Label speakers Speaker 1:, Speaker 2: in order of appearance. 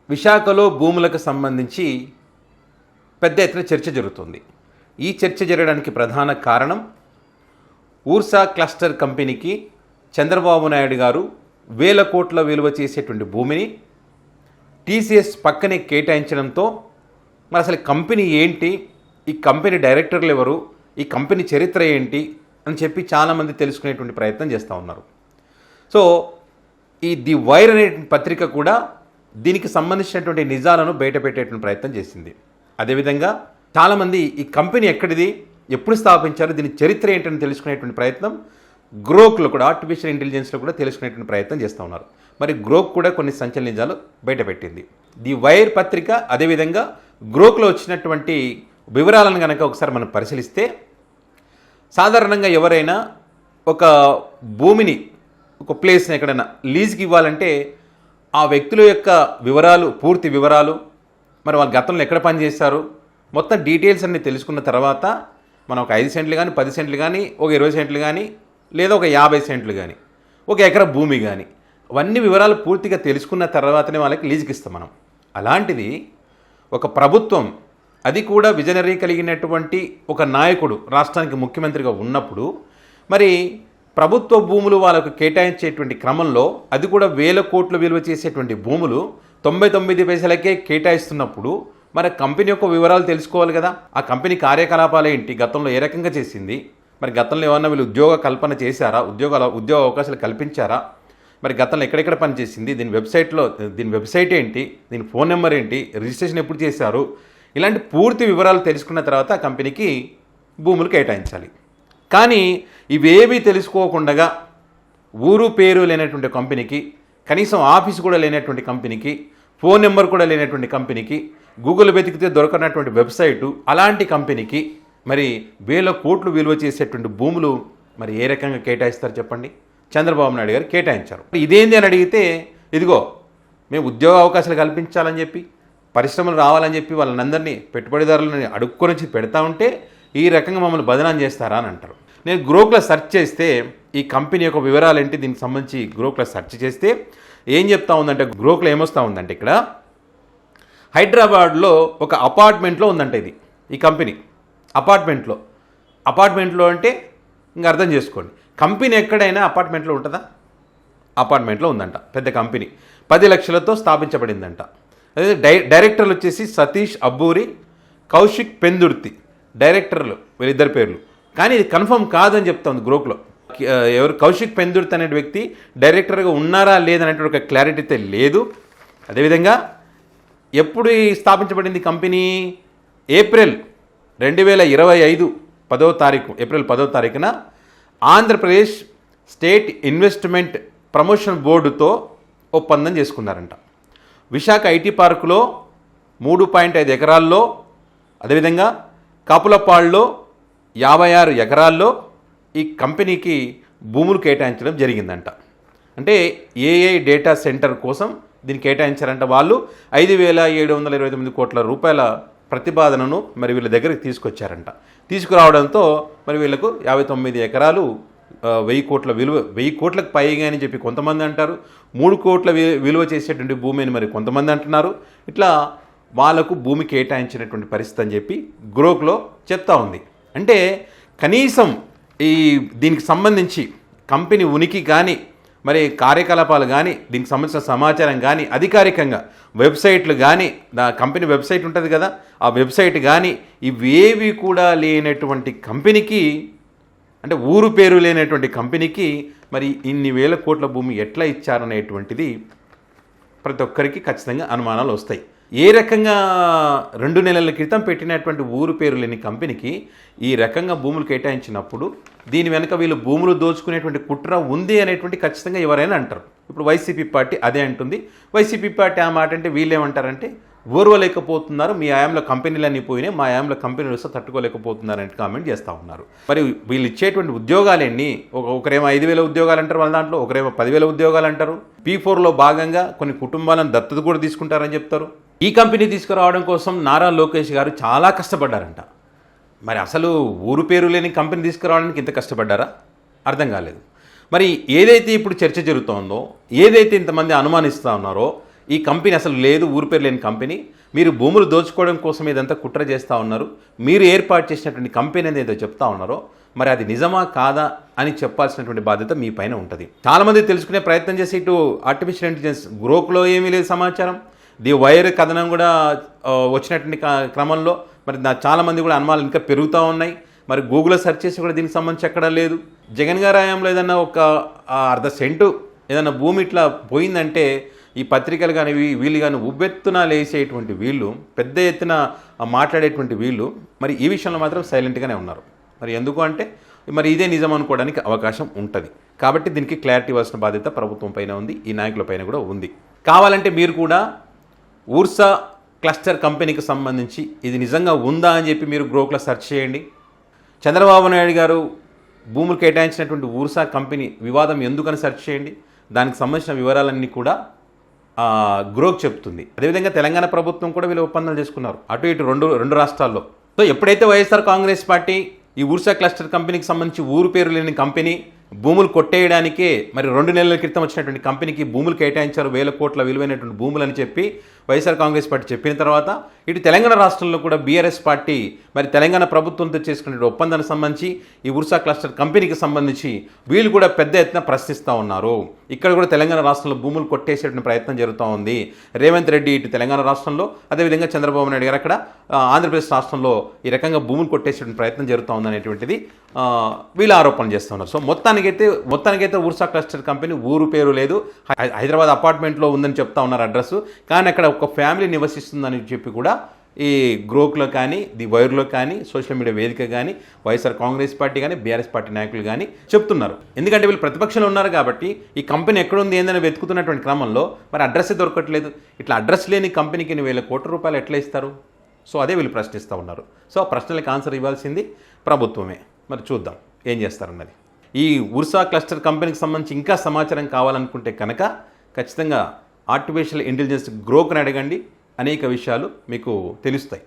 Speaker 1: విశాఖలో భూములకు సంబంధించి పెద్ద ఎత్తున చర్చ జరుగుతుంది. ఈ చర్చ జరగడానికి ప్రధాన కారణం ఊర్సా క్లస్టర్ కంపెనీకి చంద్రబాబు నాయుడు గారు వేల కోట్ల విలువ చేసేటువంటి భూమిని టీసీఎస్ పక్కనే కేటాయించడంతో మరి అసలు కంపెనీ ఏంటి, ఈ కంపెనీ డైరెక్టర్లు ఎవరు, ఈ కంపెనీ చరిత్ర ఏంటి అని చెప్పి చాలామంది తెలుసుకునేటువంటి ప్రయత్నం చేస్తూ ఉన్నారు. సో ఈ ది వైర్ అనే పత్రిక కూడా దీనికి సంబంధించినటువంటి నిజాలను బయటపెట్టేటువంటి ప్రయత్నం చేసింది. అదేవిధంగా చాలామంది ఈ కంపెనీ ఎక్కడిది, ఎప్పుడు స్థాపించారు, దీని చరిత్ర ఏంటని తెలుసుకునేటువంటి ప్రయత్నం గ్రోక్లో కూడా, ఆర్టిఫిషియల్ ఇంటెలిజెన్స్లో కూడా తెలుసుకునేటువంటి ప్రయత్నం చేస్తూ ఉన్నారు. మరి గ్రోక్ కూడా కొన్ని సంచలన నిజాలు బయటపెట్టింది. ది వైర్ పత్రిక అదేవిధంగా గ్రోక్లో వచ్చినటువంటి వివరాలను కనుక ఒకసారి మనం పరిశీలిస్తే, సాధారణంగా ఎవరైనా ఒక భూమిని, ఒక ప్లేస్ని ఎక్కడైనా లీజ్కి ఇవ్వాలంటే ఆ వ్యక్తుల యొక్క వివరాలు, పూర్తి వివరాలు, మరి వాళ్ళ గతంలో ఎక్కడ పనిచేస్తారు, మొత్తం డీటెయిల్స్ అన్నీ తెలుసుకున్న తర్వాత మనం ఒక 5 సెంట్లు కానీ, 10 సెంట్లు కానీ, ఒక 20 సెంట్లు కానీ, లేదా ఒక 50 సెంట్లు కానీ, ఒక ఎకరా భూమి కానీ, అవన్నీ వివరాలు పూర్తిగా తెలుసుకున్న తర్వాతనే వాళ్ళకి లీజుకి ఇస్తాం మనం. అలాంటిది ఒక ప్రభుత్వం, అది కూడా విజనరీ కలిగినటువంటి ఒక నాయకుడు రాష్ట్రానికి ముఖ్యమంత్రిగా ఉన్నప్పుడు, మరి ప్రభుత్వ భూములు వాళ్ళకు కేటాయించేటువంటి క్రమంలో, అది కూడా వేల కోట్లు విలువ చేసేటువంటి భూములు 99 పైసలకే కేటాయిస్తున్నప్పుడు మరి కంపెనీ యొక్క వివరాలు తెలుసుకోవాలి కదా. ఆ కంపెనీ కార్యకలాపాలు ఏంటి, గతంలో ఏ రకంగా చేసింది, మరి గతంలో ఏమన్నా వీళ్ళు ఉద్యోగ కల్పన చేశారా, ఉద్యోగ అవకాశాలు కల్పించారా, మరి గతంలో ఎక్కడెక్కడ పనిచేసింది, దీని వెబ్సైట్ ఏంటి, దీని ఫోన్ నెంబర్ ఏంటి, రిజిస్ట్రేషన్ ఎప్పుడు చేశారు, ఇలాంటి పూర్తి వివరాలు తెలుసుకున్న తర్వాత ఆ కంపెనీకి భూములు కేటాయించాలి. కానీ ఇవేమీ తెలుసుకోకుండా ఊరు పేరు లేనటువంటి కంపెనీకి, కనీసం ఆఫీసు కూడా లేనటువంటి కంపెనీకి, ఫోన్ నెంబర్ కూడా లేనటువంటి కంపెనీకి, గూగుల్ వెతికితే దొరకనటువంటి వెబ్సైటు, అలాంటి కంపెనీకి మరి వేల కోట్లు విలువ చేసేటువంటి భూములు మరి ఏ రకంగా కేటాయిస్తారు చెప్పండి. చంద్రబాబు నాయుడు గారు కేటాయించారు. ఇదేంది అని అడిగితే, ఇదిగో మేము ఉద్యోగ అవకాశాలు కల్పించాలని చెప్పి, పరిశ్రమలు రావాలని చెప్పి వాళ్ళందరినీ, పెట్టుబడిదారులని అడుక్కొని వచ్చి పెడతా ఉంటే ఈ రకంగా మమ్మల్ని బదనాం చేస్తారా అని అంటారు. నేను గ్రోక్లో సెర్చ్ చేస్తే ఈ కంపెనీ యొక్క వివరాలు ఏంటి, దీనికి సంబంధించి గ్రోక్లో సెర్చ్ చేస్తే ఏం చెప్తా ఉందంటే, గ్రోక్లో ఏమొస్తూ ఉందంటే, ఇక్కడ హైదరాబాద్లో ఒక అపార్ట్మెంట్లో ఉందంట ఇది, ఈ కంపెనీ అపార్ట్మెంట్లో అంటే ఇంకా అర్థం చేసుకోండి, కంపెనీ ఎక్కడైనా అపార్ట్మెంట్లో ఉంటుందా, అపార్ట్మెంట్లో ఉందంట. పెద్ద కంపెనీ 10 లక్షలతో స్థాపించబడిందంట. అదే డైరెక్టర్లు వచ్చేసి సతీష్ అబ్బూరి, కౌశిక్ పెందుర్తి డైరెక్టర్లు, వీళ్ళిద్దరి పేర్లు. కానీ ఇది కన్ఫర్మ్ కాదని చెప్తా ఉంది గ్రోక్లో. ఎవరు కౌశిక్ పెందుర్తి అనే వ్యక్తి డైరెక్టర్గా ఉన్నారా లేదనేటువంటి ఒక క్లారిటీ అయితే లేదు. అదేవిధంగా ఎప్పుడు స్థాపించబడింది కంపెనీ, ఏప్రిల్ 2025 10వ తారీఖు, ఏప్రిల్ 10వ తారీఖున ఆంధ్రప్రదేశ్ స్టేట్ ఇన్వెస్ట్మెంట్ ప్రమోషన్ బోర్డుతో ఒప్పందం చేసుకున్నారంట. విశాఖ ఐటీ పార్కులో 3.5 ఎకరాల్లో, అదేవిధంగా కాపులపాడులో 56 ఎకరాల్లో ఈ కంపెనీకి భూములు కేటాయించడం జరిగిందంట. అంటే ఏఐ డేటా సెంటర్ కోసం దీన్ని కేటాయించారంట. వాళ్ళు 5,729 కోట్ల రూపాయల ప్రతిపాదనను మరి వీళ్ళ దగ్గరికి తీసుకొచ్చారంట. తీసుకురావడంతో మరి వీళ్ళకు 59 ఎకరాలు 1,000 కోట్లకు పైగా అని చెప్పి కొంతమంది అంటారు, 3 కోట్ల విలువ చేసేటువంటి భూమి అని మరి కొంతమంది అంటున్నారు. ఇట్లా వాళ్ళకు భూమి కేటాయించినటువంటి పరిస్థితి అని చెప్పి గ్రోక్లో చెప్తా ఉంది. అంటే కనీసం దీనికి సంబంధించి కంపెనీ ఉనికి కానీ, మరి కార్యకలాపాలు కానీ, దీనికి సంబంధించిన సమాచారం కానీ, అధికారికంగా వెబ్సైట్లు కానీ, కంపెనీ వెబ్సైట్ ఉంటుంది కదా, ఆ వెబ్సైట్ కానీ ఇవేవి కూడా లేనటువంటి కంపెనీకి, అంటే ఊరు పేరు లేనటువంటి కంపెనీకి మరి ఇన్ని వేల కోట్ల భూమి ఎట్లా ఇచ్చారనేటువంటిది ప్రతి ఒక్కరికి ఖచ్చితంగా అనుమానాలు వస్తాయి. ఏ రకంగా 2 నెలల క్రితం పెట్టినటువంటి ఊరు పేరు లేని కంపెనీకి ఈ రకంగా భూములు కేటాయించినప్పుడు దీని వెనక వీళ్ళు భూములు దోచుకునేటువంటి కుట్ర ఉంది అనేటువంటి ఖచ్చితంగా ఎవరైనా అంటారు. ఇప్పుడు వైసీపీ పార్టీ అదే అంటుంది. వైసీపీ పార్టీ ఆ మాట అంటే వీళ్ళు ఏమంటారంటే, ఓర్వలేకపోతున్నారు, మీ ఆయంలో కంపెనీలన్నీ పోయినాయి, మా ఆయంలో కంపెనీలు వస్తే తట్టుకోలేకపోతున్నారు అని కామెంట్ చేస్తూ ఉన్నారు. మరి వీళ్ళు ఇచ్చేటువంటి ఉద్యోగాలన్నీ, ఒకరేమో 5,000 ఉద్యోగాలు అంటారు వాళ్ళ దాంట్లో, ఒకరేమో 10,000 ఉద్యోగాలు అంటారు. P4లో భాగంగా కొన్ని కుటుంబాలను దత్తత కూడా తీసుకుంటారని చెప్తారు. ఈ కంపెనీ తీసుకురావడం కోసం నారా లోకేష్ గారు చాలా కష్టపడ్డారంట. మరి అసలు ఊరు పేరు లేని కంపెనీ తీసుకురావడానికి ఇంత కష్టపడ్డారా అర్థం కాలేదు. మరి ఏదైతే ఇప్పుడు చర్చ జరుగుతోందో, ఏదైతే ఇంతమంది అనుమానిస్తూ ఉన్నారో, ఈ కంపెనీ అసలు లేదు, ఊరు పేరు లేని కంపెనీ, మీరు భూములు దోచుకోవడం కోసం ఇదంతా కుట్ర చేస్తూ ఉన్నారు, మీరు ఏర్పాటు చేసినటువంటి కంపెనీ అనేది ఏదో చెప్తా ఉన్నారో మరి అది నిజమా కాదా అని చెప్పాల్సినటువంటి బాధ్యత మీ పైన ఉంటుంది. చాలామంది తెలుసుకునే ప్రయత్నం చేసి ఇటు ఆర్టిఫిషియల్ ఇంటెలిజెన్స్ గ్రోక్లో ఏమీ లేదు సమాచారం, ది వైర్ కథనం కూడా వచ్చినటువంటి క్రమంలో మరి చాలామంది కూడా అనుమానాలు ఇంకా పెరుగుతూ ఉన్నాయి. మరి గూగుల్లో సెర్చ్ చేసి కూడా దీనికి సంబంధించి ఎక్కడా లేదు. జగన్ గారి హయాంలో ఏదన్నా ఒక అర్ధ సెంటు ఏదన్నా భూమి ఇట్లా పోయిందంటే ఈ పత్రికలు కానీ వీళ్ళు కానీ ఉబ్బెత్తున లేసేటువంటి వీళ్ళు, పెద్ద ఎత్తున మాట్లాడేటువంటి వీళ్ళు మరి ఈ విషయంలో మాత్రం సైలెంట్గానే ఉన్నారు. మరి ఎందుకు అంటే మరి ఇదే నిజం అనుకోవడానికి అవకాశం ఉంటుంది. కాబట్టి దీనికి క్లారిటీ ఇవ్వాల్సిన బాధ్యత ప్రభుత్వం పైన ఉంది, ఈ నాయకుల పైన కూడా ఉంది. కావాలంటే మీరు కూడా ఊర్సా క్లస్టర్ కంపెనీకి సంబంధించి ఇది నిజంగా ఉందా అని చెప్పి మీరు గ్రోక్లో సెర్చ్ చేయండి. చంద్రబాబు నాయుడు గారు భూములు కేటాయించినటువంటి ఊర్సా కంపెనీ వివాదం ఎందుకని సెర్చ్ చేయండి. దానికి సంబంధించిన వివరాలన్నీ కూడా గ్రోక్ చెప్తుంది. అదేవిధంగా తెలంగాణ ప్రభుత్వం కూడా వీళ్ళు ఒప్పందాలు చేసుకున్నారు అటు ఇటు రెండు రాష్ట్రాల్లో. సో ఎప్పుడైతే వైఎస్ఆర్ కాంగ్రెస్ పార్టీ ఈ ఊర్సా క్లస్టర్ కంపెనీకి సంబంధించి ఊరు పేరు లేని కంపెనీ భూములు కొట్టేయడానికే మరి 2 నెలల క్రితం వచ్చినటువంటి కంపెనీకి భూములు కేటాయించారు, 1000 కోట్ల విలువైనటువంటి భూములు అని చెప్పి వైఎస్ఆర్ కాంగ్రెస్ పార్టీ చెప్పిన తర్వాత ఇటు తెలంగాణ రాష్ట్రంలో కూడా బీఆర్ఎస్ పార్టీ మరి తెలంగాణ ప్రభుత్వంతో చేసుకునే ఒప్పందానికి సంబంధించి ఈ ఊర్సా క్లస్టర్ కంపెనీకి సంబంధించి వీళ్ళు కూడా పెద్ద ఎత్తున ప్రశ్నిస్తూ ఉన్నారు. ఇక్కడ కూడా తెలంగాణ రాష్ట్రంలో భూములు కొట్టేసేటువంటి ప్రయత్నం జరుగుతూ ఉంది. రేవంత్ రెడ్డి ఇటు తెలంగాణ రాష్ట్రంలో, అదేవిధంగా చంద్రబాబు నాయుడు గారు అక్కడ ఆంధ్రప్రదేశ్ రాష్ట్రంలో ఈ రకంగా భూములు కొట్టేసేటువంటి ప్రయత్నం జరుగుతూ ఉందనేటువంటిది వీళ్ళు ఆరోపణలు చేస్తున్నారు. సో మొత్తానికైతే ఊర్సా క్లస్టర్ కంపెనీ ఊరు పేరు లేదు, హైదరాబాద్ అపార్ట్మెంట్లో ఉందని చెప్తా ఉన్నారు అడ్రస్, కానీ అక్కడ ఒక ఫ్యామిలీ నివసిస్తుందని చెప్పి కూడా ఈ గ్రోక్లో కానీ ది వైర్లో కానీ సోషల్ మీడియా వేదిక కానీ వైఎస్ఆర్ కాంగ్రెస్ పార్టీ కానీ బీఆర్ఎస్ పార్టీ నాయకులు కానీ చెప్తున్నారు. ఎందుకంటే వీళ్ళు ప్రతిపక్షంలో ఉన్నారు కాబట్టి ఈ కంపెనీ ఎక్కడుంది ఏందని వెతుకుతున్నటువంటి క్రమంలో మరి అడ్రస్ దొరకట్లేదు. ఇట్లా అడ్రస్ లేని కంపెనీకి 1000 కోట్ల రూపాయలు ఎట్లా ఇస్తారు? సో అదే వీళ్ళు ప్రశ్నిస్తూ ఉన్నారు. సో ఆ ప్రశ్నలకు ఆన్సర్ ఇవ్వాల్సింది ప్రభుత్వమే. మరి చూద్దాం ఏం చేస్తారన్నది. ఈ ఊర్సా క్లస్టర్ కంపెనీకి సంబంధించి ఇంకా సమాచారం కావాలనుకుంటే కనుక ఖచ్చితంగా ఆర్టిఫిషియల్ ఇంటెలిజెన్స్ గ్రోక్ని అడగండి, అనేక విషయాలు మీకు తెలుస్తాయి.